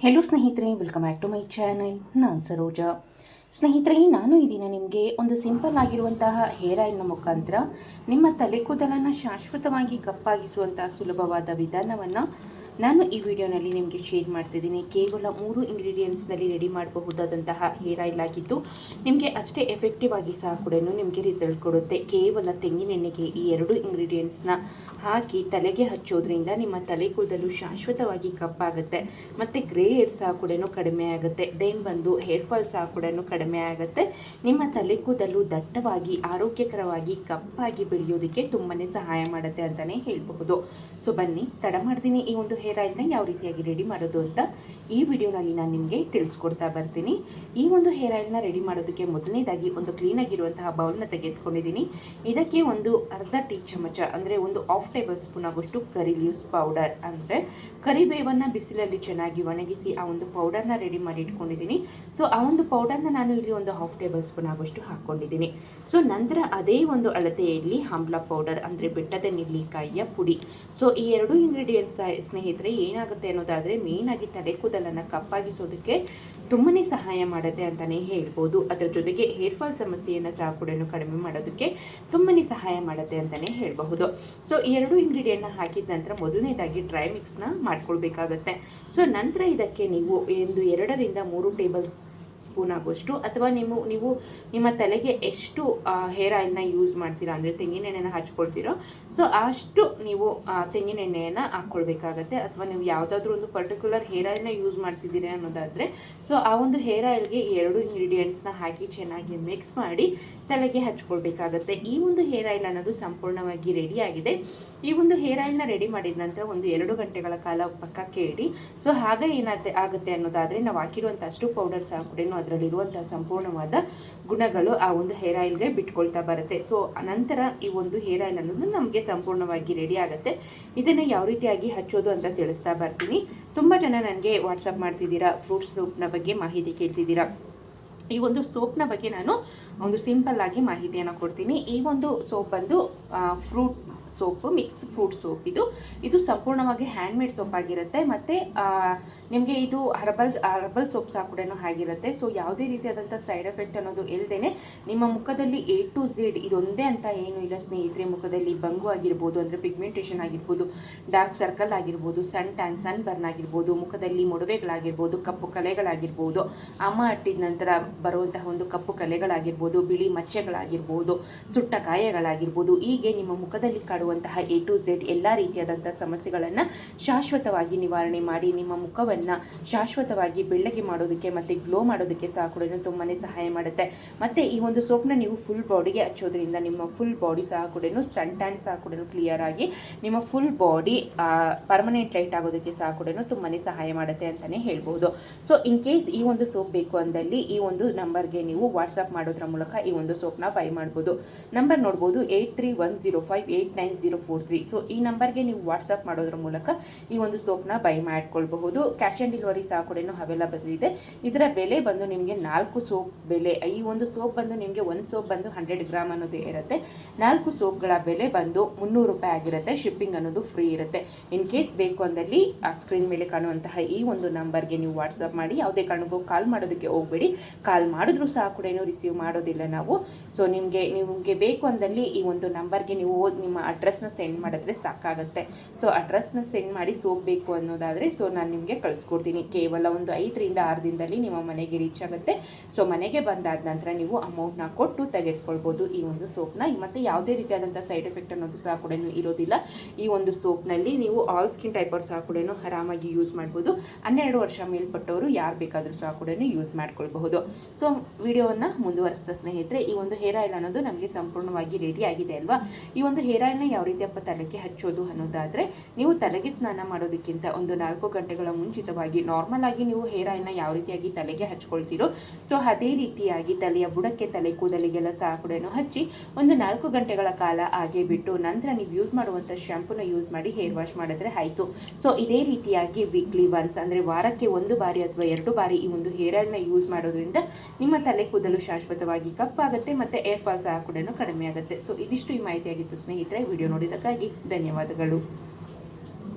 Hello ಸ್ನೇಹಿತರೆ, welcome back to my channel. ನಾನು ಸರೋಜಾ. ಸ್ನೇಹಿತರೆ, ನಾನು ಈ ದಿನ ನಿಮಗೆ ಒಂದು ಸಿಂಪಲ್ ಆಗಿರುವಂತಹ ಹೇರ್ ಆಯಿಲ್ನ ಮುಖಾಂತರ ನಿಮ್ಮ ತಲೆ ಕೂದಲನ್ನು ಶಾಶ್ವತವಾಗಿ ಕಪ್ಪಾಗಿಸುವಂತಹ ಸುಲಭವಾದ ವಿಧಾನವನ್ನು ನಾನು ಈ ವಿಡಿಯೋನಲ್ಲಿ ನಿಮಗೆ ಶೇರ್ ಮಾಡ್ತಿದ್ದೀನಿ. ಕೇವಲ 3 ಇಂಗ್ರೀಡಿಯೆಂಟ್ಸ್ನಲ್ಲಿ ರೆಡಿ ಮಾಡಬಹುದಾದಂತಹ ಹೇರ್ ಆಯಿಲ್ ಆಗಿದ್ದು ನಿಮಗೆ ಅಷ್ಟೇ ಎಫೆಕ್ಟಿವ್ ಆಗಿ ಸಹ ಕೂಡ ನಿಮಗೆ ರಿಸಲ್ಟ್ ಕೊಡುತ್ತೆ. ಕೇವಲ ತೆಂಗಿನೆಣ್ಣೆಗೆ ಈ 2 ಇಂಗ್ರೀಡಿಯೆಂಟ್ಸ್ನ ಹಾಕಿ ತಲೆಗೆ ಹಚ್ಚೋದ್ರಿಂದ ನಿಮ್ಮ ತಲೆ ಕೂದಲು ಶಾಶ್ವತವಾಗಿ ಕಪ್ಪಾಗುತ್ತೆ ಮತ್ತು ಗ್ರೇ ಹೇರ್ ಸಹ ಕೂಡ ಕಡಿಮೆ ಆಗುತ್ತೆ. ದೆನ್ ಬಂದು ಹೇರ್ ಫಾಲ್ ಸಹ ಕೂಡ ಕಡಿಮೆ ಆಗುತ್ತೆ. ನಿಮ್ಮ ತಲೆ ಕೂದಲು ದಟ್ಟವಾಗಿ ಆರೋಗ್ಯಕರವಾಗಿ ಕಪ್ಪಾಗಿ ಬೆಳೆಯೋದಕ್ಕೆ ತುಂಬಾ ಸಹಾಯ ಮಾಡುತ್ತೆ ಅಂತಲೇ ಹೇಳಬಹುದು. ಸೊ ಬನ್ನಿ, ತಡ ಮಾಡ್ತೀನಿ ಈ ಒಂದು ಹೇರ್ ಆಯಿಲ್ನ ಯಾವ ರೀತಿಯಾಗಿ ರೆಡಿ ಮಾಡೋದು ಅಂತ ಈ ವಿಡಿಯೋನಲ್ಲಿ ನಾನು ನಿಮಗೆ ತಿಳಿಸ್ಕೊಡ್ತಾ ಬರ್ತೀನಿ. ಈ ಒಂದು ಹೇರ್ ಆಯಿಲ್ನ ರೆಡಿ ಮಾಡೋದಕ್ಕೆ ಮೊದಲನೇದಾಗಿ ಒಂದು ಕ್ಲೀನಾಗಿರುವಂತಹ ಬೌಲ್ನ ತೆಗೆದುಕೊಂಡಿದ್ದೀನಿ. ಇದಕ್ಕೆ ಒಂದು ಅರ್ಧ ಟೀ ಚಮಚ ಅಂದರೆ ಒಂದು ಹಾಫ್ ಟೇಬಲ್ ಸ್ಪೂನ್ ಆಗೋಷ್ಟು ಕರಿ ಲೀವ್ಸ್ ಪೌಡರ್ ಅಂದರೆ ಕರಿಬೇವನ್ನು ಬಿಸಿಲಲ್ಲಿ ಚೆನ್ನಾಗಿ ಒಣಗಿಸಿ ಆ ಒಂದು ಪೌಡರ್ನ ರೆಡಿ ಮಾಡಿ ಇಟ್ಕೊಂಡಿದ್ದೀನಿ. ಸೊ ಆ ಒಂದು ಪೌಡರ್ನ ನಾನು ಇಲ್ಲಿ ಒಂದು ಹಾಫ್ ಟೇಬಲ್ ಸ್ಪೂನ್ ಆಗೋಷ್ಟು ಹಾಕ್ಕೊಂಡಿದ್ದೀನಿ. ಸೊ ನಂತರ ಅದೇ ಒಂದು ಅಳತೆಯಲ್ಲಿ ಆಮ್ಲ ಪೌಡರ್ ಅಂದರೆ ಬೆಟ್ಟದ ನೆಲ್ಲಿಕಾಯಿಯ ಪುಡಿ. ಸೊ ಈ 2 ಇಂಗ್ರೀಡಿಯೆಂಟ್ಸ್ ಸ್ನೇಹಿತರೆ ಏನಾಗುತ್ತೆ ಅನ್ನೋದಾದರೆ ಮೇಯ್ನಾಗಿ ತಲೆ ಕೂದಲನ್ನು ಕಪ್ಪಾಗಿಸೋದಕ್ಕೆ ತುಂಬಾ ಸಹಾಯ ಮಾಡುತ್ತೆ ಅಂತಲೇ ಹೇಳ್ಬೋದು. ಅದರ ಜೊತೆಗೆ ಹೇರ್ ಫಾಲ್ ಸಮಸ್ಯೆಯನ್ನು ಸಹ ಕೂಡ ಕಡಿಮೆ ಮಾಡೋದಕ್ಕೆ ತುಂಬಾ ಸಹಾಯ ಮಾಡುತ್ತೆ ಅಂತಲೇ ಹೇಳಬಹುದು. ಸೊ ಈ 2 ಇಂಗ್ರೀಡಿಯೆಂಟ್ನ ಹಾಕಿದ ನಂತರ ಮೊದಲನೇದಾಗಿ ಡ್ರೈ ಮಿಕ್ಸ್ನ ಮಾಡ್ಕೊಳ್ಬೇಕಾಗತ್ತೆ. ಸೊ ನಂತರ ಇದಕ್ಕೆ ನೀವು 2 ರಿಂದ 3 ಟೇಬಲ್ ಸ್ಪೂನ್ ಆಗೋಷ್ಟು ಅಥವಾ ನೀವು ನಿಮ್ಮ ತಲೆಗೆ ಎಷ್ಟು ಹೇರ್ ಆಯಿಲ್ನ ಯೂಸ್ ಮಾಡ್ತೀರಾ ಅಂದರೆ ತೆಂಗಿನೆಣ್ಣೆನ ಹಚ್ಕೊಳ್ತೀರೋ ಸೊ ಅಷ್ಟು ನೀವು ತೆಂಗಿನೆಣ್ಣೆಯನ್ನು ಹಾಕ್ಕೊಳ್ಬೇಕಾಗತ್ತೆ. ಅಥವಾ ನೀವು ಯಾವುದಾದ್ರೂ ಒಂದು ಪರ್ಟಿಕ್ಯುಲರ್ ಹೇರ್ ಆಯಿಲ್ನ ಯೂಸ್ ಮಾಡ್ತಿದ್ದೀರಾ ಅನ್ನೋದಾದರೆ ಸೊ ಆ ಒಂದು ಹೇರ್ ಆಯಿಲ್ಗೆ ಈ 2 ಇಂಗ್ರೀಡಿಯೆಂಟ್ಸ್ನ ಹಾಕಿ ಚೆನ್ನಾಗಿ ಮಿಕ್ಸ್ ಮಾಡಿ ತಲೆಗೆ ಹಚ್ಕೊಳ್ಬೇಕಾಗತ್ತೆ. ಈ ಒಂದು ಹೇರ್ ಆಯಿಲ್ ಅನ್ನೋದು ಸಂಪೂರ್ಣವಾಗಿ ರೆಡಿಯಾಗಿದೆ. ಈ ಒಂದು ಹೇರ್ ಆಯಿಲ್ನ ರೆಡಿ ಮಾಡಿದ ನಂತರ ಒಂದು 2 ಗಂಟೆಗಳ ಕಾಲ ಪಕ್ಕಕ್ಕೆ ಇಡಿ. ಸೊ ಆಗ ಆಗುತ್ತೆ ಅನ್ನೋದಾದರೆ ನಾವು ಹಾಕಿರುವಂಥ ಅಷ್ಟು ಪೌಡರ್ ಸಹ ಕೂಡ ಅದರಲ್ಲಿರುವಂತಹ ಸಂಪೂರ್ಣವಾದ ಗುಣಗಳು ಆ ಒಂದು ಹೇರ್ ಆಯಿಲ್ಗೆ ಬಿಟ್ಕೊಳ್ತಾ ಬರುತ್ತೆ. ಸೊ ನಂತರ ಈ ಒಂದು ಹೇರ್ ಆಯಿಲ್ ಅನ್ನೋದು ನಮಗೆ ಸಂಪೂರ್ಣವಾಗಿ ರೆಡಿ ಆಗುತ್ತೆ. ಇದನ್ನು ಯಾವ ರೀತಿಯಾಗಿ ಹಚ್ಚೋದು ಅಂತ ತಿಳಿಸ್ತಾ ಬರ್ತೀನಿ. ತುಂಬ ಜನ ನನಗೆ ವಾಟ್ಸಪ್ ಮಾಡ್ತಿದ್ದೀರಾ, ಫ್ರೂಟ್ ಸೋಪ್ನ ಬಗ್ಗೆ ಮಾಹಿತಿ ಕೇಳ್ತಿದ್ದೀರಾ. ಈ ಒಂದು ಸೋಪ್ನ ಬಗ್ಗೆ ನಾನು ಒಂದು ಸಿಂಪಲ್ ಆಗಿ ಮಾಹಿತಿಯನ್ನು ಕೊಡ್ತೀನಿ. ಈ ಒಂದು ಸೋಪ್ ಬಂದು fruit soap, mix fruit soap. ಇದು ಸಂಪೂರ್ಣವಾಗಿ ಹ್ಯಾಂಡ್ಮೇಡ್ ಸೋಪ್ ಆಗಿರುತ್ತೆ ಮತ್ತು ನಿಮಗೆ ಇದು ಹರ್ಬಲ್ ಸೋಪ್ ಸಹ ಕೂಡ ಆಗಿರುತ್ತೆ. ಸೊ ಯಾವುದೇ ರೀತಿಯಾದಂಥ ಸೈಡ್ ಎಫೆಕ್ಟ್ ಅನ್ನೋದು ಇಲ್ಲದೇ ನಿಮ್ಮ ಮುಖದಲ್ಲಿ A to Z ಇದೊಂದೇ ಅಂತ ಏನೂ ಇಲ್ಲ ಸ್ನೇಹಿತರೆ. ಮುಖದಲ್ಲಿ ಬಂಗು ಆಗಿರ್ಬೋದು ಅಂದರೆ ಪಿಗ್ಮೆಂಟೇಷನ್ ಆಗಿರ್ಬೋದು, ಡಾರ್ಕ್ ಸರ್ಕಲ್ ಆಗಿರ್ಬೋದು, ಸನ್ ಟ್ಯಾನ್, ಸನ್ ಬರ್ನ್ ಆಗಿರ್ಬೋದು, ಮುಖದಲ್ಲಿ ಮೊಡವೆಗಳಾಗಿರ್ಬೋದು, ಕಪ್ಪು ಕಲೆಗಳಾಗಿರ್ಬೋದು, ಅಮ್ಮ ಅಟ್ಟಿದ ನಂತರ ಬರುವಂತಹ ಒಂದು ಕಪ್ಪು ಕಲೆಗಳಾಗಿರ್ಬೋದು, ಬಿಳಿ ಮಚ್ಚೆಗಳಾಗಿರ್ಬೋದು, ಸುಟ್ಟ ಗಾಯಗಳಾಗಿರ್ಬೋದು, ಹೀಗೆ ನಿಮ್ಮ ಮುಖದಲ್ಲಿ ಕಾಡುವಂತಹ A to Z ಎಲ್ಲ ರೀತಿಯಾದಂಥ ಸಮಸ್ಯೆಗಳನ್ನು ಶಾಶ್ವತವಾಗಿ ನಿವಾರಣೆ ಮಾಡಿ ನಿಮ್ಮ ಮುಖವನ್ನು ಶಾಶ್ವತವಾಗಿ ಬೆಳ್ಳಗೆ ಮಾಡೋದಕ್ಕೆ ಮತ್ತು ಗ್ಲೋ ಮಾಡೋದಕ್ಕೆ ಸಹ ಕೂಡ ತುಂಬಾ ಸಹಾಯ ಮಾಡುತ್ತೆ. ಮತ್ತು ಈ ಒಂದು ಸೋಪ್ನ ನೀವು ಫುಲ್ ಬಾಡಿಗೆ ಹಚ್ಚೋದ್ರಿಂದ ನಿಮ್ಮ ಫುಲ್ ಬಾಡಿ ಸಹ ಕೂಡ ಸನ್ ಟ್ಯಾನ್ ಸಹ ಕೂಡ ಕ್ಲಿಯರ್ ಆಗಿ ನಿಮ್ಮ ಫುಲ್ ಬಾಡಿ ಪರ್ಮನೆಂಟ್ ಲೈಟ್ ಆಗೋದಕ್ಕೆ ಸಹ ಕೂಡ ತುಂಬಾ ಸಹಾಯ ಮಾಡುತ್ತೆ ಅಂತಲೇ ಹೇಳ್ಬೋದು. ಸೊ ಇನ್ ಕೇಸ್ ಈ ಒಂದು ಸೋಪ್ ಬೇಕು ಅಂದಲ್ಲಿ ಈ ಒಂದು ನಂಬರ್ಗೆ ನೀವು ವಾಟ್ಸಪ್ ಮಾಡೋದ್ರ ಮೂಲಕ ಈ ಒಂದು ಸೋಪ್ನ ಬೈ ಮಾಡ್ಬೋದು. ನಂಬರ್ ನೋಡ್ಬೋದು 8310589043. ಸೊ ಈ ನಂಬರ್ಗೆ ನೀವು ವಾಟ್ಸಪ್ ಮಾಡೋದ್ರ ಮೂಲಕ ಈ ಒಂದು ಸೋಪ್ನ ಬೈ ಮಾಡ್ಕೊಳ್ಬಹುದು. ಕ್ಯಾಶ್ ಆನ್ ಡೆಲಿವರಿ ಸಹ ಕೂಡ ಅವೈಲಬಲ್ ಇದೆ. ಇದರ ಬೆಲೆ ಬಂದು ನಿಮಗೆ 4 ಸೋಪ್ ಬೆಲೆ. ಈ ಒಂದು ಸೋಪ್ ಬಂದು ನಿಮಗೆ ಒಂದು ಸೋಪ್ ಬಂದು 100 ಗ್ರಾಮ್ ಅನ್ನೋದು ಇರುತ್ತೆ. 4 ಸೋಪ್ಗಳ ಬೆಲೆ ಬಂದು 300 ರೂಪಾಯಿ ಆಗಿರುತ್ತೆ. ಶಿಪ್ಪಿಂಗ್ ಅನ್ನೋದು ಫ್ರೀ ಇರುತ್ತೆ. ಇನ್ ಕೇಸ್ ಬೇಕು ಅಂದಲ್ಲಿ ಆ ಸ್ಕ್ರೀನ್ ಮೇಲೆ ಕಾಣುವಂತಹ ಈ ಒಂದು ನಂಬರ್ಗೆ ನೀವು ವಾಟ್ಸಪ್ ಮಾಡಿ. ಯಾವುದೇ ಕಾರಣಕ್ಕೂ ಕಾಲ್ ಮಾಡೋದಕ್ಕೆ ಹೋಗಬೇಡಿ. ಕಾಲ್ ಮಾಡಿದ್ರೂ ಸಹ ಕೂಡ ರಿಸೀವ್ ಮಾಡೋದಿಲ್ಲ ನಾವು. ಸೊ ನಿಮಗೆ ಬೇಕು ಅಂದಲ್ಲಿ ಈ ಒಂದು ನಂಬರ್ಗೆ ನೀವು ನಿಮ್ಮ ಅಡ್ರೆಸ್ನ ಸೆಂಡ್ ಮಾಡಿದ್ರೆ ಸಾಕಾಗುತ್ತೆ. ಸೊ ಅಡ್ರೆಸ್ನ ಸೆಂಡ್ ಮಾಡಿ ಸೋಪ್ ಬೇಕು ಅನ್ನೋದಾದರೆ ಸೊ ನಾನು ನಿಮಗೆ ಕಳಿಸ್ಕೊಡ್ತೀನಿ. ಕೇವಲ ಒಂದು 5 ರಿಂದ 6 ದಿನದಲ್ಲಿ ನಿಮ್ಮ ಮನೆಗೆ ರೀಚ್ ಆಗುತ್ತೆ. ಸೊ ಮನೆಗೆ ಬಂದಾದ ನಂತರ ನೀವು ಅಮೌಂಟ್ನ ಕೊಟ್ಟು ತೆಗೆದುಕೊಳ್ಬೋದು ಈ ಒಂದು ಸೋಪ್ನ. ಮತ್ತು ಯಾವುದೇ ರೀತಿಯಾದಂಥ ಸೈಡ್ ಎಫೆಕ್ಟ್ ಅನ್ನೋದು ಸಹ ಕೂಡ ಇರೋದಿಲ್ಲ. ಈ ಒಂದು ಸೋಪ್ನಲ್ಲಿ ನೀವು ಆಲ್ ಸ್ಕಿನ್ ಟೈಪರ್ ಸಹ ಕೂಡ ಆರಾಮಾಗಿ ಯೂಸ್ ಮಾಡ್ಬೋದು. 12 ವರ್ಷ ಮೇಲ್ಪಟ್ಟವರು ಯಾರು ಬೇಕಾದರೂ ಸಹ ಕೂಡ ಯೂಸ್ ಮಾಡ್ಕೊಳ್ಬಹುದು. ಸೊ ವಿಡಿಯೋವನ್ನು ಮುಂದುವರಿಸಿದ ಸ್ನೇಹಿತರೆ, ಈ ಒಂದು ಹೇರ್ ಆಯಿಲ್ ಅನ್ನೋದು ನಮಗೆ ಸಂಪೂರ್ಣವಾಗಿ ರೆಡಿ ಆಗಿದೆ ಅಲ್ವಾ. ಈ ಒಂದು ಹೇರ್ ಆಯಿಲ್ನ ಯಾವ ರೀತಿಯಪ್ಪ ತಲೆಗೆ ಹಚ್ಚೋದು ಅನ್ನೋದಾದರೆ ನೀವು ತಲೆಗೆ ಸ್ನಾನ ಮಾಡೋದಕ್ಕಿಂತ ಒಂದು 4 ಗಂಟೆಗಳ ಮುಂಚಿತವಾಗಿ ನಾರ್ಮಲ್ ಆಗಿ ನೀವು ಹೇರ್ ಆಯಿಲ್ನ ಯಾವ ರೀತಿಯಾಗಿ ತಲೆಗೆ ಹಚ್ಕೊಳ್ತೀರೋ ಸೊ ಅದೇ ರೀತಿಯಾಗಿ ತಲೆಯ ಬುಡಕ್ಕೆ, ತಲೆ ಕೂದಲಿಗೆಲ್ಲ ಸಹ ಕೂಡ ಹಚ್ಚಿ ಒಂದು 4 ಗಂಟೆಗಳ ಕಾಲ ಹಾಗೆ ಬಿಟ್ಟು ನಂತರ ನೀವು ಯೂಸ್ ಮಾಡುವಂಥ ಶಾಂಪೂನ ಯೂಸ್ ಮಾಡಿ ಹೇರ್ ವಾಶ್ ಮಾಡಿದ್ರೆ ಆಯಿತು. ಸೊ ಇದೇ ರೀತಿಯಾಗಿ ವೀಕ್ಲಿ ಒನ್ಸ್ ಅಂದರೆ ವಾರಕ್ಕೆ 1 ಬಾರಿ ಅಥವಾ 2 ಬಾರಿ ಈ ಒಂದು ಹೇರ್ ಆಯಿಲ್ನ ಯೂಸ್ ಮಾಡೋದ್ರಿಂದ ನಿಮ್ಮ ತಲೆ ಕೂದಲು ಶಾಶ್ವತವಾಗಿ ಕಪ್ಪಾಗುತ್ತೆ ಮತ್ತು ಏರ್ ಫಾಲ್ ಸಹ ಕೂಡ ಕಡಿಮೆ ಆಗುತ್ತೆ. ಸೊ ಇದಿಷ್ಟು ಈ ಮಾಹಿತಿಯಾಗಿತ್ತು ಸ್ನೇಹಿತರೆ. ವಿಡಿಯೋ ನೋಡಿದ್ದಕ್ಕಾಗಿ ಧನ್ಯವಾದಗಳು.